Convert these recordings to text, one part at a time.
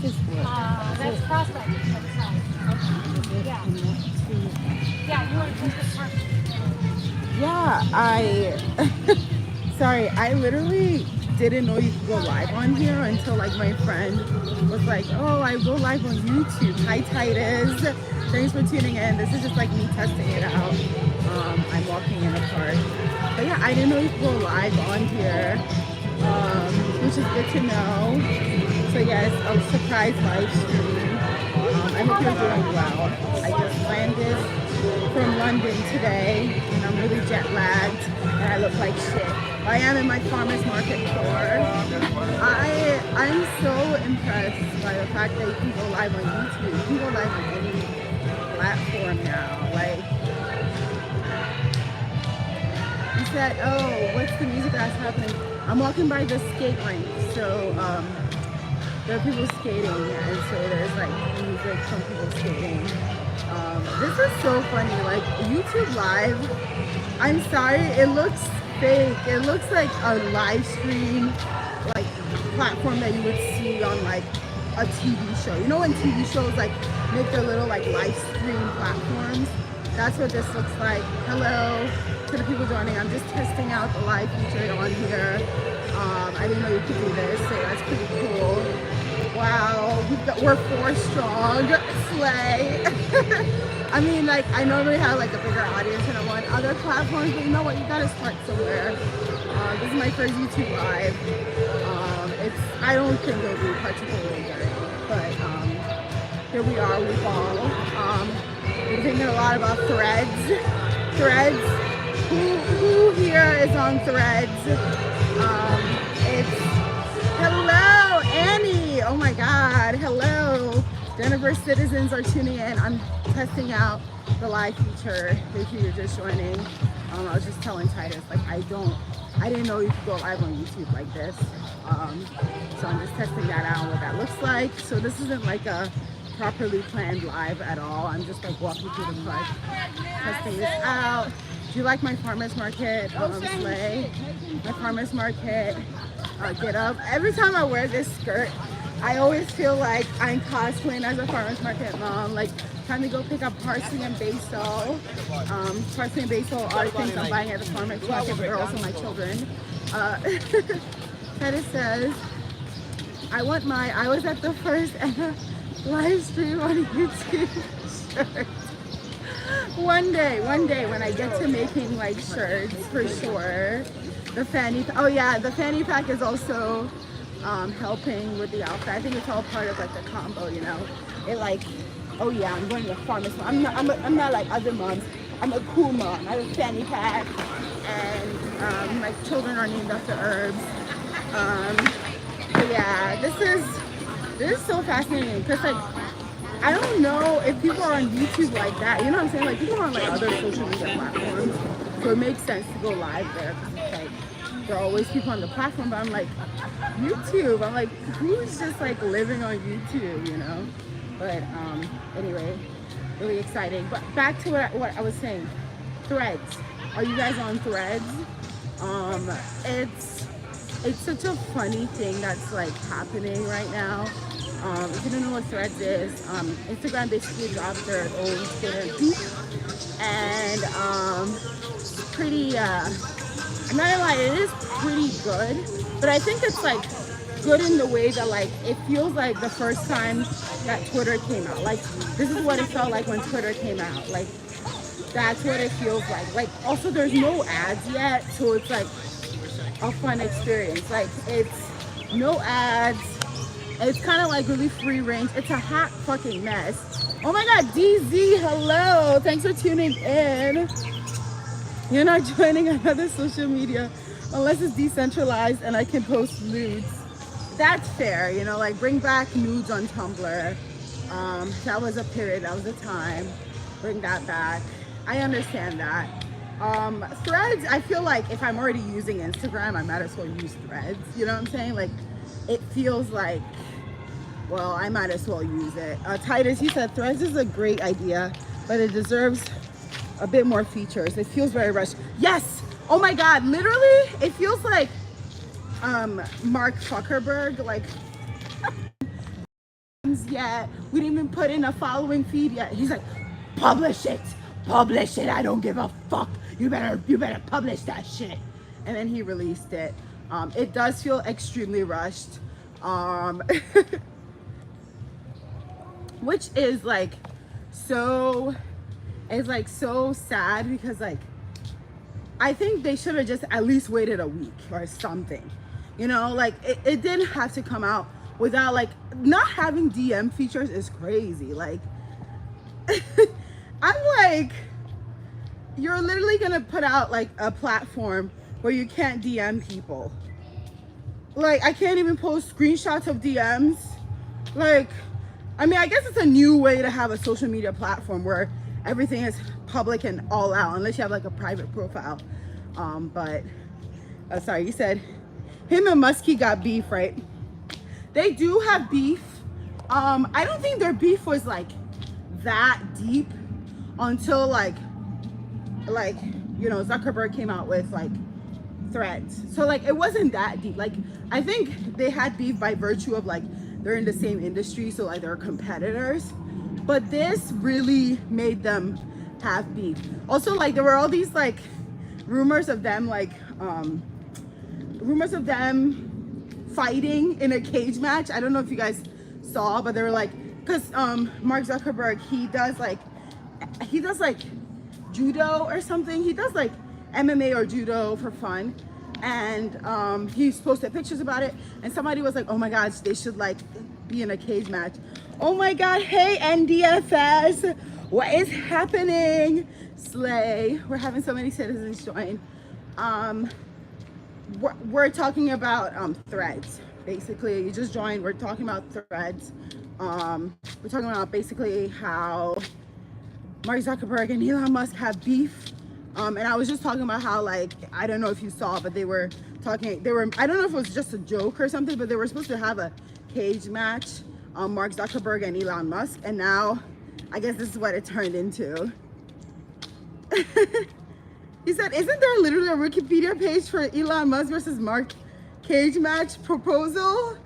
is what? That's prospect to the side. Okay. Yeah. Connect to. Yeah, you want to take this part. Yeah, sorry, I literally didn't know you could go live on here until like my friend was like, oh, I go live on YouTube. Hi, Titus. Thanks for tuning in. This is just like me testing it out. I'm walking in the park. But yeah, I didn't know you could go live on here, which is good to know. So yes, a surprise live stream. I hope you're doing well. I just landed from London today and I'm really jet lagged and I look like shit. I am in my farmer's market tour. I'm so impressed by the fact that you can go live on YouTube. You can go live on any platform now. Like, you said, oh, what's the music that's happening? I'm walking by the skate rink, so there are people skating, and so there's like music from people skating. This is so funny, like YouTube Live, I'm sorry, it looks fake. It looks like a live stream, like platform that you would see on like a TV show. You know when TV shows like make their little like live stream platforms? That's what this looks like. Hello to the people joining. I'm just testing out the live feature on here. I didn't know you could do this, so that's pretty cool. Wow, we're 4 strong. Slay. I mean, like, I normally have like a bigger audience than I'm on other platforms, but you know what? You gotta start somewhere. This is my first YouTube live. I don't think it'll be particularly good, but here we are with all. We're thinking a lot about Threads. Threads. Who here is on Threads? It's hello, Annie. Oh my God, hello. Denver citizens are tuning in. I'm testing out the live feature. If you're just joining, I was just telling Titus, like I didn't know you could go live on YouTube like this. So I'm just testing that out, what that looks like. So this isn't like a properly planned live at all. I'm just like walking through the park, testing this out. Do you like my farmer's market sleigh? My farmer's market get up. Every time I wear this skirt, I always feel like I'm cosplaying as a farmer's market mom, like trying to go pick up parsley and basil. Parsley and basil are things I'm buying at the farmer's market, but they're also my children. Teddy says, I was at the first ever live stream on YouTube shirt. One day when I get to making like shirts for sure. The fanny, oh yeah, the fanny pack is also helping with the outfit. I think it's all part of like the combo, you know. It like, oh yeah, I'm going to the farmer's mom. I'm not like other moms. I'm a cool mom. I have a fanny pack, and my children are named after herbs. But yeah, this is so fascinating because like I don't know if people are on YouTube like that. You know what I'm saying? Like people are on like other social media platforms, so it makes sense to go live there. Like there are always people on the platform, but I'm like YouTube. I'm like, who's just like living on YouTube? You know? But anyway, really exciting. But back to what I was saying. Threads. Are you guys on Threads? It's such a funny thing that's like happening right now. If you don't know what Threads is, Instagram basically dropped their own Twitter feed, and pretty. I'm not gonna lie, it is pretty good, but I think it's like good in the way that like it feels like the first time that Twitter came out. Like this is what it felt like when Twitter came out. Like that's what it feels like. Like also there's no ads yet, so it's like a fun experience. Like it's no ads. It's kind of like really free range. It's a hot fucking mess. Oh my God, DZ, hello. Thanks for tuning in. You're not joining another social media unless it's decentralized and I can post nudes. That's fair, you know, like bring back nudes on Tumblr. That was a period, that was a time. Bring that back. I understand that. Threads, I feel like if I'm already using Instagram, I might as well use Threads. You know what I'm saying? Like, it feels like, well, I might as well use it. Titus, he said Threads is a great idea, but it deserves a bit more features. It feels very rushed. Yes! Oh my God, literally, it feels like Mark Zuckerberg, like yet. We didn't even put in a following feed yet. He's like, publish it, publish it. I don't give a fuck. You better publish that shit. And then he released it. It does feel extremely rushed, which is like so. It's like so sad because like I think they should have just at least waited a week or something. You know, like it didn't have to come out without like not having DM features is crazy. Like I'm like, you're literally gonna put out like a platform where you can't DM people. Like I can't even post screenshots of DMs. Like, I mean, I guess it's a new way to have a social media platform where everything is public and all out, unless you have like a private profile. But sorry, you said him and Muskie got beef, right? They do have beef. I don't think their beef was like that deep until like you know, Zuckerberg came out with like Threads. So like it wasn't that deep. Like I think they had beef by virtue of like they're in the same industry, so like they're competitors. But this really made them have beef. Also, like there were all these like rumors of them fighting in a cage match. I don't know if you guys saw, but they were like, because Mark Zuckerberg, he does like judo or something. He does like MMA or judo for fun, and he's posted pictures about it, and somebody was like, oh my gosh, they should like be in a cage match. Oh my god, hey NDFS, what is happening? Slay. We're having so many citizens join. We're talking about Threads. Basically, you just joined. We're talking about Threads. We're talking about basically how Mark Zuckerberg and Elon Musk have beef. And I was just talking about how, like, I don't know if you saw, but I don't know if it was just a joke or something, but they were supposed to have a cage match, Mark Zuckerberg and Elon Musk, and now I guess this is what it turned into. He said, isn't there literally a Wikipedia page for Elon Musk versus Mark cage match proposal?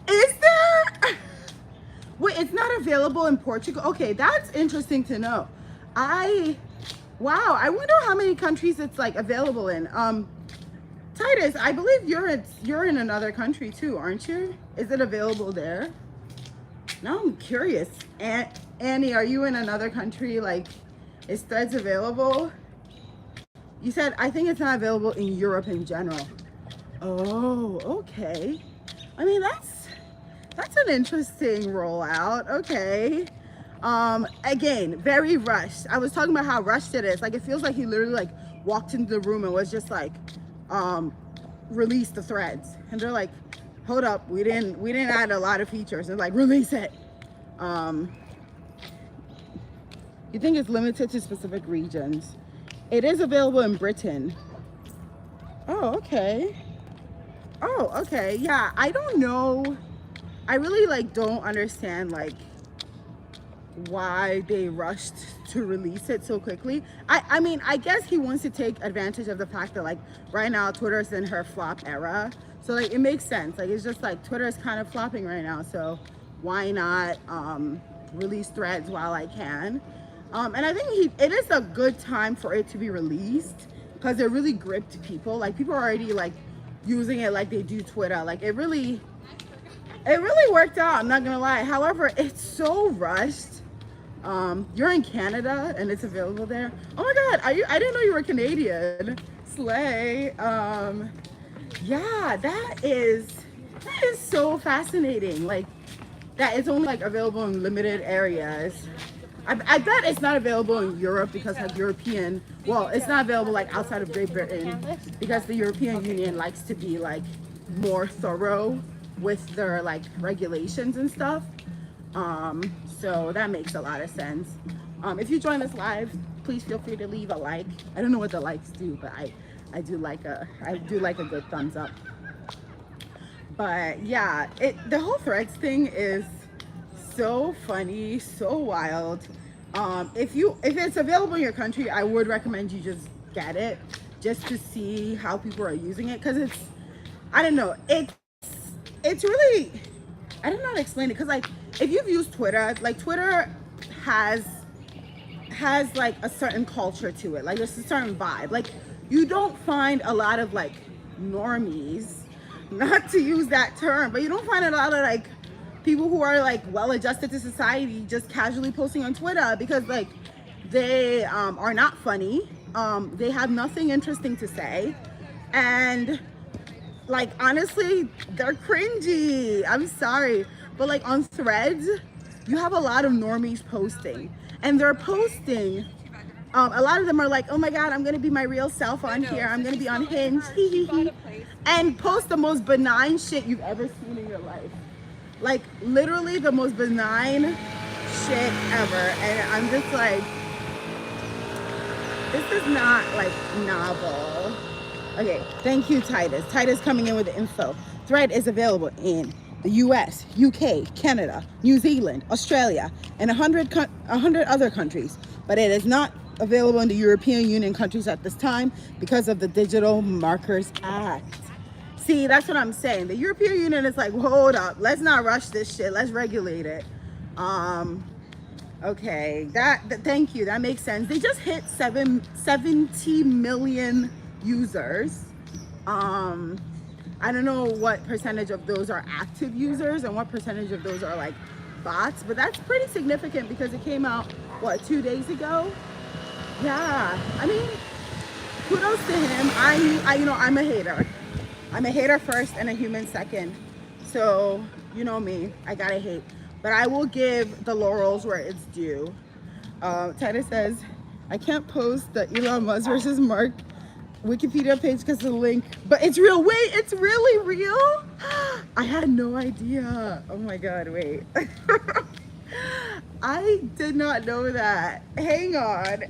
Is there? Wait, it's not available in Portugal? Okay, that's interesting to know. Wow, I wonder how many countries it's like available in. Titus, I believe you're in another country too, aren't you? Is it available there? Now I'm curious. Annie, are you in another country? Like, is Threads available? You said, I think it's not available in Europe in general. Oh, okay. I mean, that's an interesting rollout. Okay. Again, very rushed. I was talking about how rushed it is. Like, it feels like he literally like walked into the room and was just like, release the Threads. And they're like, hold up, we didn't add a lot of features. And like, release it. You think it's limited to specific regions? It is available in Britain. Oh, okay. Oh, okay. Yeah, I don't know. I really like don't understand like why they rushed to release it so quickly. I mean, I guess he wants to take advantage of the fact that like right now Twitter's in her flop era. So like it makes sense. Like it's just like Twitter is kind of flopping right now. So why not release Threads while I can? And I think it is a good time for it to be released because it really gripped people. Like people are already like using it like they do Twitter. Like it really worked out, I'm not gonna lie. However, it's so rushed. You're in Canada and it's available there. Oh my god, I didn't know you were Canadian. Slay. Yeah, that is so fascinating. Like that it's only like available in limited areas. I bet it's not available in Europe because like it's not available like outside of Great Britain because the European Union likes to be like more thorough with their like regulations and stuff. So that makes a lot of sense. If you join us live, please feel free to leave a like. I don't know what the likes do, but I do like a good thumbs up. But yeah, the whole Threads thing is so funny, so wild. If it's available in your country, I would recommend you just get it just to see how people are using it, because I don't know, it's really, I don't know how to explain it because like if you've used Twitter, like Twitter has like a certain culture to it, like there's a certain vibe. Like you don't find a lot of like normies, not to use that term, but you don't find a lot of like people who are like well adjusted to society just casually posting on Twitter because like they are not funny, they have nothing interesting to say, and like honestly they're cringy. I'm sorry, but like on Threads you have a lot of normies posting, and they're posting a lot of them are like, oh my god, I'm gonna be my real self on here, I'm gonna be on Hinge, hee hee hee, and post the most benign shit you've ever seen in your life, like literally the most benign shit ever. And I'm just like, this is not like novel. Okay, thank you, Titus. Titus coming in with the info. Thread is available in the US, UK, Canada, New Zealand, Australia, and 100 other countries, but it is not available in the European Union countries at this time because of the Digital Markers Act. See, that's what I'm saying. The European Union is like, hold up, let's not rush this shit, let's regulate it. Okay, thank you, that makes sense. They just hit 70 million users. I don't know what percentage of those are active users and what percentage of those are like bots, but that's pretty significant because it came out, what, 2 days ago? Yeah, I mean, kudos to him. I'm a hater. I'm a hater first and a human second. So, you know me, I gotta hate. But I will give the laurels where it's due. Titus says, I can't post the Elon Musk versus Mark Wikipedia page because of the link, but it's real. Wait, it's really real? I had no idea. Oh my god, wait. I did not know that. Hang on.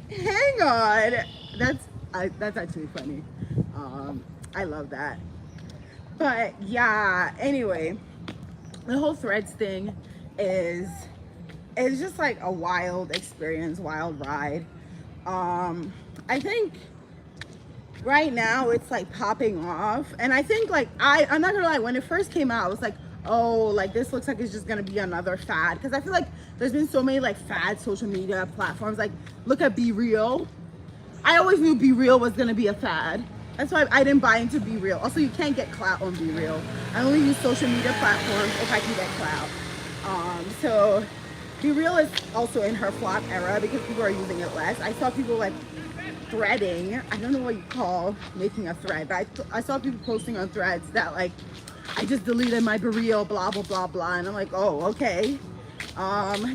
That's actually funny. I love that. But yeah, anyway, the whole Threads thing is just like a wild experience, wild ride. I think right now it's like popping off, and I think like I'm not gonna lie, when it first came out I was like, oh, like this looks like it's just gonna be another fad, because I feel like there's been so many like fad social media platforms. Like look at Be Real. I always knew Be Real was gonna be a fad. That's why I didn't buy into Be Real. Also, you can't get clout on Be Real. I only use social media platforms if I can get clout. So Be Real is also in her flop era because people are using it less. I saw people like threading. I don't know what you call making a thread, but I saw people posting on Threads that like, I just deleted my Be Real, blah blah blah blah, and I'm like, oh, okay.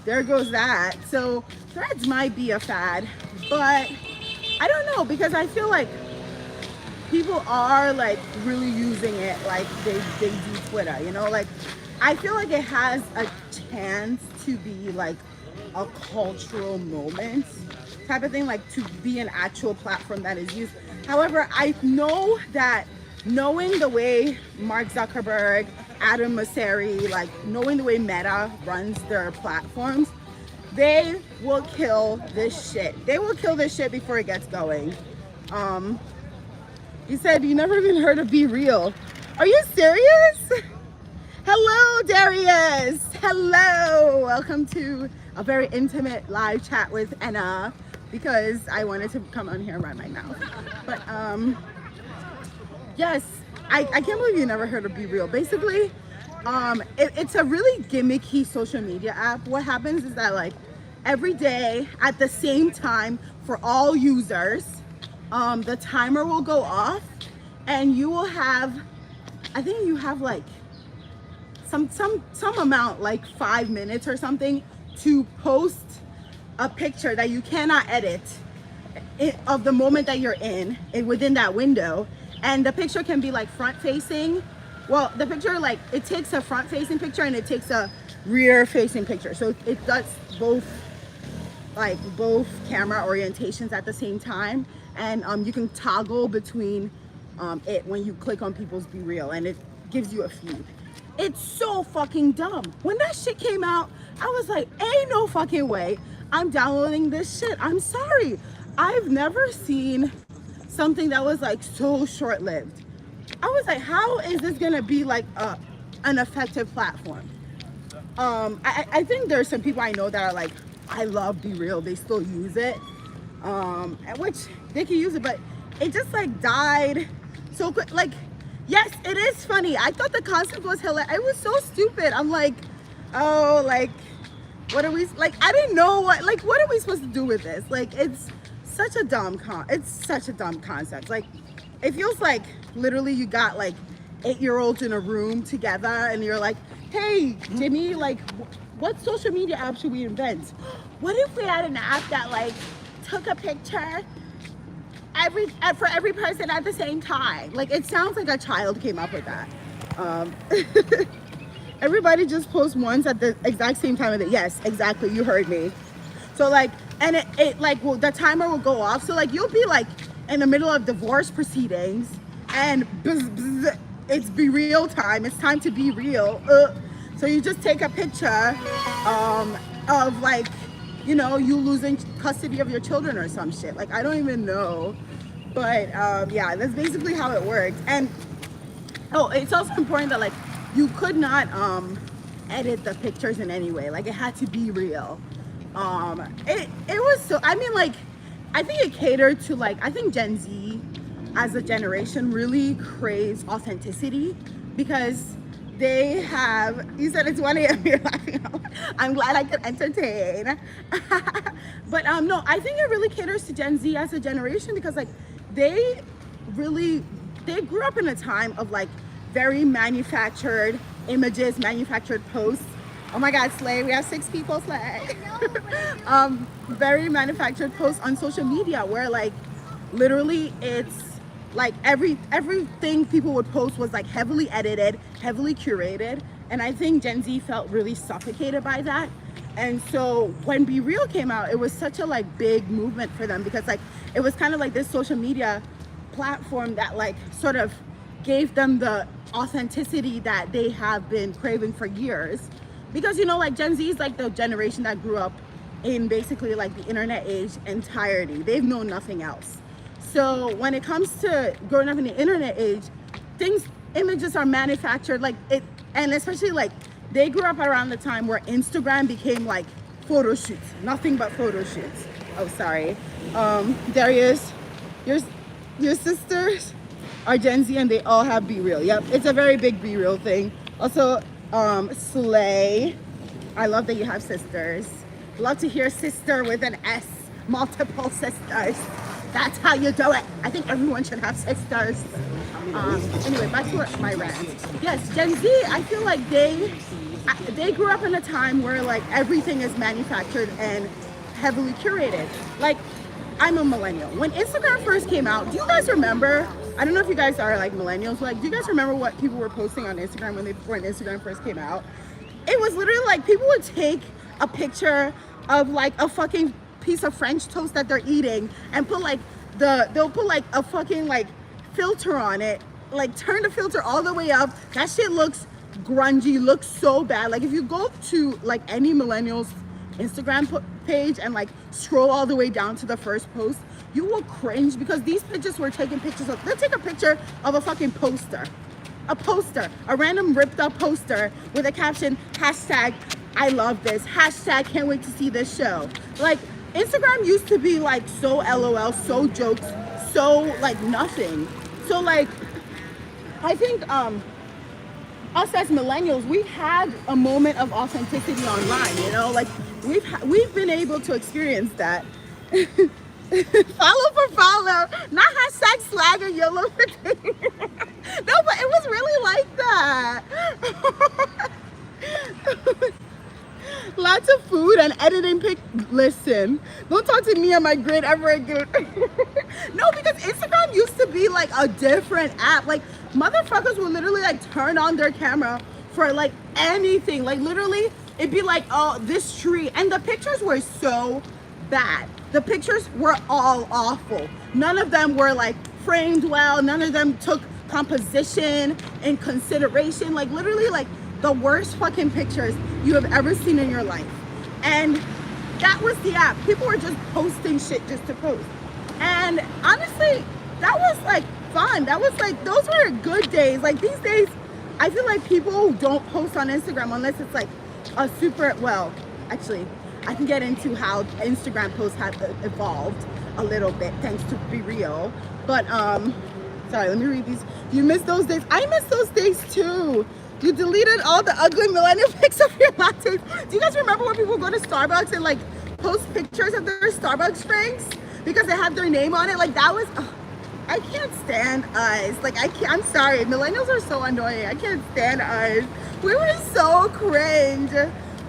There goes that. So Threads might be a fad, but I don't know, because I feel like people are like really using it like they do Twitter, you know? Like I feel like it has a chance to be like a cultural moment type of thing, like to be an actual platform that is used. However, I know that knowing the way Mark Zuckerberg, Adam Mosseri, like knowing the way Meta runs their platforms, they will kill this shit. They will kill this shit before it gets going. You said you never even heard of Be Real. Are you serious? Hello, Darius. Hello. Welcome to a very intimate live chat with Anna, because I wanted to come on here and run my mouth. But yes, I can't believe you never heard of Be Real. Basically, it's a really gimmicky social media app. What happens is that like every day at the same time for all users, the timer will go off, and you will have, I think you have like some amount, like 5 minutes or something, to post a picture that you cannot edit of the moment that you're in within that window. And the picture can be like front facing. Well, the picture, like it takes a front facing picture and it takes a rear facing picture. So it does both camera orientations at the same time. And you can toggle between it when you click on people's Be Real, and it gives you a feed. It's so fucking dumb. When that shit came out, I was like, ain't no fucking way I'm downloading this shit. I'm sorry. I've never seen something that was like so short-lived. I was like, how is this gonna be like an effective platform? I think there's some people I know that are like, I love Be Real. They still use it, which they can use it, but it just like died so quick. Like, yes, it is funny. I thought the concept was hilarious. It was so stupid. I'm like, oh, like, what are we like? I didn't know what are we supposed to do with this? Like, it's such a dumb concept. Like, it feels like literally you got like 8-year-olds in a room together and you're like, hey Jimmy, like what social media app should we invent? What if we had an app that like took a picture for every person at the same time? Like, it sounds like a child came up with that. Everybody just posts once at the exact same time of it. Yes, exactly, you heard me. So like, and it like, well, the timer will go off, so like you'll be like in the middle of divorce proceedings and it's Be Real time. It's time to be real. So you just take a picture of like, you know, you losing custody of your children or some shit. Like, I don't even know. But yeah, that's basically how it works. And oh, it's also important that like you could not edit the pictures in any way. Like, it had to be real. It was so, I mean, like, I think it catered to like, I think Gen Z as a generation really craves authenticity because they have, you said it's 1 a.m. you're laughing out. I'm glad I could entertain. But no, I think it really caters to Gen Z as a generation because like they grew up in a time of like very manufactured images, manufactured posts. Oh my God, Slay, we have 6 people, Slay. Very manufactured posts on social media where like literally it's like everything people would post was like heavily edited, heavily curated. And I think Gen Z felt really suffocated by that. And so when Be Real came out, it was such a like big movement for them because like it was kind of like this social media platform that like sort of gave them the authenticity that they have been craving for years. Because, you know, like Gen Z is like the generation that grew up in basically like the internet age entirety. They've known nothing else. So when it comes to growing up in the internet age, images are manufactured like it, and especially like they grew up around the time where Instagram became like photo shoots, nothing but photo shoots. Oh, sorry. Darius, your sisters are Gen Z and they all have Be Real. Yep, it's a very big Be Real thing. Also, Slay, I love that you have sisters. Love to hear sister with an S, multiple sisters. That's how you do it. I think everyone should have sisters. Anyway, back to my rant. Yes, Gen Z, I feel like they grew up in a time where like everything is manufactured and heavily curated. Like, I'm a millennial. When Instagram first came out, do you guys remember? I don't know if you guys are like millennials, but like, do you guys remember what people were posting on Instagram when Instagram first came out? It was literally like people would take a picture of like a fucking piece of French toast that they're eating and put like they'll put like a fucking like filter on it, like turn the filter all the way up. That shit looks grungy, looks so bad. Like, if you go to like any millennials Instagram page and like scroll all the way down to the first post, you will cringe because these pictures were taking pictures of, they'll take a picture of a fucking poster, a random ripped up poster with a caption, hashtag I love this, hashtag can't wait to see this show. Like, Instagram used to be like so LOL, so jokes, so like nothing. So like, I think us as millennials, we've had a moment of authenticity online, you know, like we've been able to experience that. Follow for follow, not hashtag slag or YOLO for dating. No, but it was really like that. Lots of food and editing listen, don't talk to me on my grid ever again. No, because Instagram used to be like a different app. Like, motherfuckers would literally like turn on their camera for like anything. Like, literally it'd be like, oh, this tree, and the pictures were so bad. The pictures were all awful. None of them were like framed well. None of them took composition in consideration. Like, literally like the worst fucking pictures you have ever seen in your life. And that was the app. People were just posting shit just to post. And honestly, that was like fun. That was like, those were good days. Like, these days, I feel like people don't post on Instagram unless it's like a super, well, actually, I can get into how Instagram posts have evolved a little bit thanks to Be Real. But sorry, let me read these. You miss those days. I miss those days too. You deleted all the ugly millennial pics of your lattes. Do you guys remember when people go to Starbucks and like post pictures of their Starbucks drinks because they had their name on it? Like that was, I can't stand us. Like I can't, I'm sorry, millennials are so annoying. I can't stand us. We were so cringe.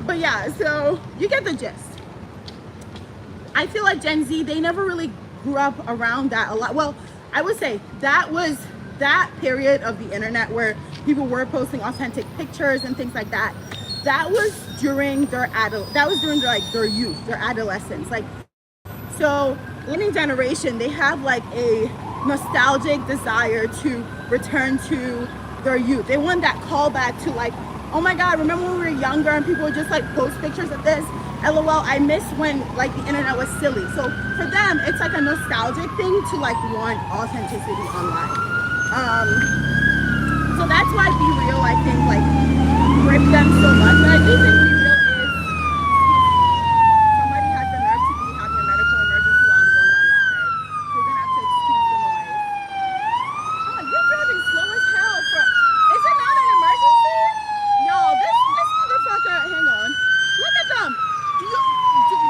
But yeah, so you get the gist. I feel like Gen Z, they never really grew up around that a lot. Well, I would say that was that period of the internet where people were posting authentic pictures and things like that. That was during their their youth, their adolescence. Like, so living generation, they have like a nostalgic desire to return to their youth. They want that callback to like, oh my God, remember when we were younger and people would just like post pictures of this? LOL, I miss when like the internet was silly. So for them, it's like a nostalgic thing to like want authenticity online. So that's why Be Real, I think, like gripped them so much. But I do think Be Real is, somebody has the nerve to be having a medical emergency while I'm going on live. So you're gonna have to excuse the noise. Oh, you're driving slow as hell. Is it not an emergency? Yo, this motherfucker, hang on. Look at them.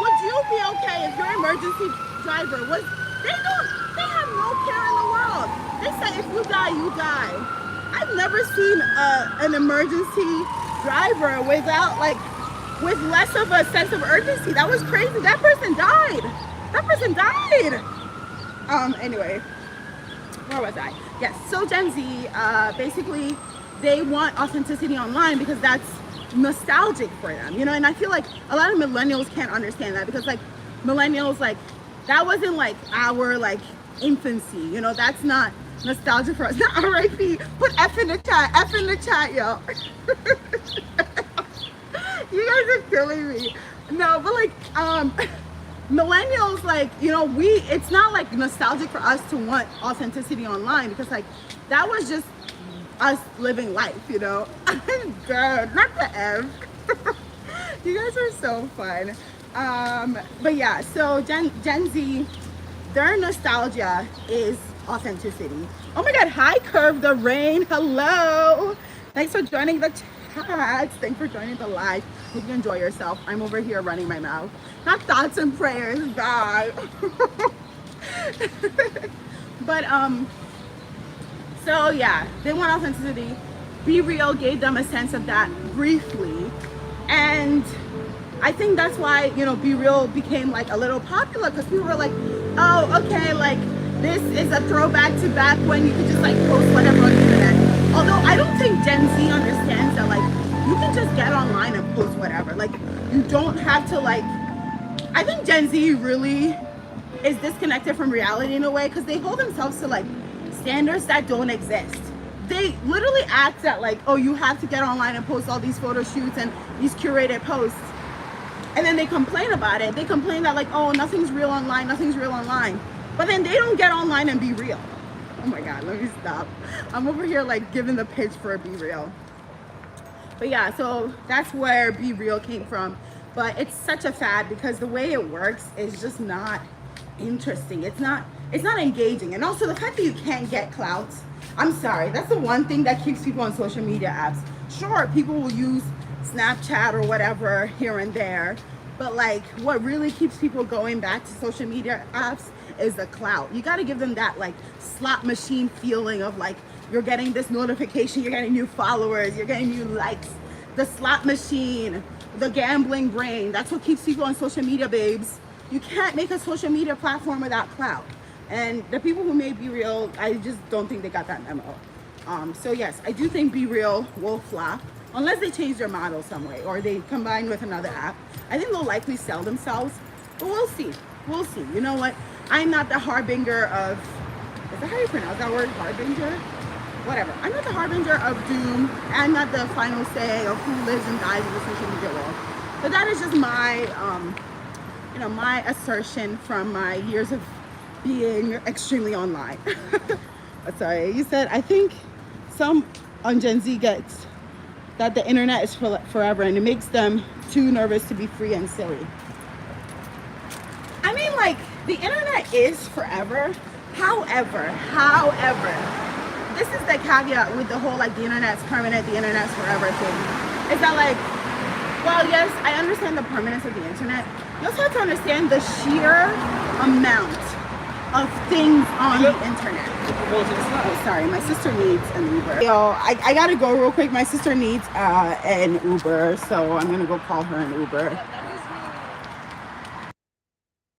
Would you be okay if your emergency driver was, they have no care in the world. They say if you die, you die. I've never seen an emergency driver without like, with less of a sense of urgency. That was crazy. That person died. That person died. Anyway, where was I? Yes, so Gen Z, basically, they want authenticity online because that's nostalgic for them, you know? And I feel like a lot of millennials can't understand that because like millennials, like that wasn't like our like infancy, you know? That's not nostalgia for us. R.I.P. Put F in the chat, yo. You guys are killing me. No, but like millennials, like, you know, it's not like nostalgic for us to want authenticity online because like that was just us living life, you know. God, not the F. You guys are so fun. But yeah, so Gen Z, their nostalgia is authenticity. Oh my God, hi Curve the Rain, hello. Thanks for joining the chat. Thanks for joining the live. Hope you enjoy yourself. I'm over here running my mouth. Not thoughts and prayers, God. But so yeah, they want authenticity. Be Real gave them a sense of that briefly. And I think that's why, you know, Be Real became like a little popular because people were like, oh, okay, like this is a throwback to back when you could just like post whatever on the internet. Although I don't think Gen Z understands that like you can just get online and post whatever. Like you don't have to like, I think Gen Z really is disconnected from reality in a way because they hold themselves to like standards that don't exist. They literally act that like, oh, you have to get online and post all these photo shoots and these curated posts. And then they complain about it. They complain that like, oh, nothing's real online, nothing's real online. But then they don't get online and be real. Oh my God, let me stop. I'm over here like giving the pitch for Be Real. But yeah, so that's where Be Real came from. But it's such a fad because the way it works is just not interesting. It's not engaging. And also the fact that you can't get clouts. I'm sorry, that's the one thing that keeps people on social media apps. Sure, people will use Snapchat or whatever here and there, but like what really keeps people going back to social media apps is the clout. You got to give them that like slot machine feeling of like you're getting this notification, you're getting new followers, you're getting new likes. The slot machine, the gambling brain, that's what keeps people on social media, babes. You can't make a social media platform without clout. And the people who made Be Real, I just don't think they got that memo. So yes, I do think Be Real will flop unless they change their model some way or they combine with another app. I think they'll likely sell themselves, but we'll see. We'll see. You know what? I'm not the harbinger of, is that how you pronounce that word? Harbinger? Whatever. I'm not the harbinger of doom. I'm not the final say of who lives and dies in the social media world. But that is just my, you know, my assertion from my years of being extremely online. Sorry, you said, I think some on Gen Z gets that the internet is forever, and it makes them too nervous to be free and silly. I mean, like, the internet is forever. However, this is the caveat with the whole, like, the internet's permanent, the internet's forever thing. Is that, like, well, yes, I understand the permanence of the internet. You also have to understand the sheer amount of things on the internet. Oh, sorry, my sister needs an Uber. Yo, I gotta go real quick. My sister needs an Uber, so I'm gonna go call her an Uber.